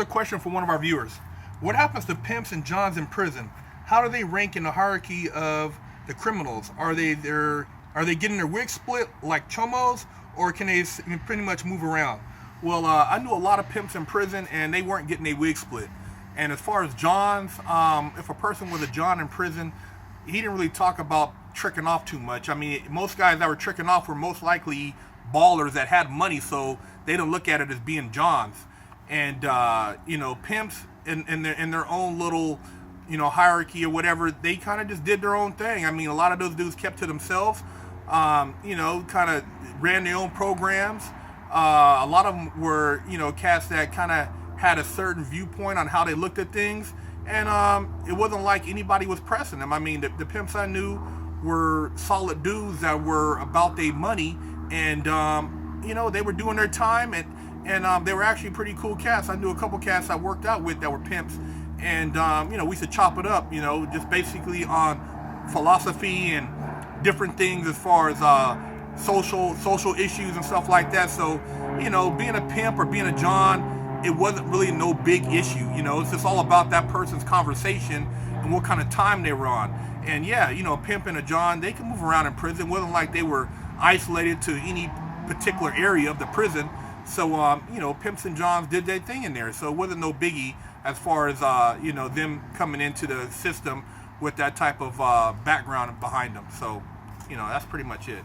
a question for one of our viewers. What happens to pimps and johns in prison? How do they rank in the hierarchy of the criminals? Are they getting their wig split like chomos, or can they pretty much move around? Well, I knew a lot of pimps in prison, and they weren't getting their wig split. And as far as johns, if a person was a john in prison, he didn't really talk about tricking off too much. I mean, most guys that were tricking off were most likely ballers that had money, so they don't look at it as being johns. And pimps in their own little hierarchy or whatever, they kind of just did their own thing. I mean, a lot of those dudes kept to themselves, kind of ran their own programs. A lot of them were cats that kind of had a certain viewpoint on how they looked at things, and it wasn't like anybody was pressing them. I mean, the pimps I knew were solid dudes that were about their money, and they were doing their time, and they were actually pretty cool cats. I knew a couple cats I worked out with that were pimps, and we used to chop it up, just basically on philosophy and different things as far as social issues and stuff like that. So being a pimp or being a john, it wasn't really no big issue. It's just all about that person's conversation and what kind of time they were on. And yeah, a pimp and a john, they can move around in prison. It wasn't like they were isolated to any particular area of the prison. So pimps and johns did their thing in there. So it wasn't no biggie as far as them coming into the system with that type of background behind them. So that's pretty much it.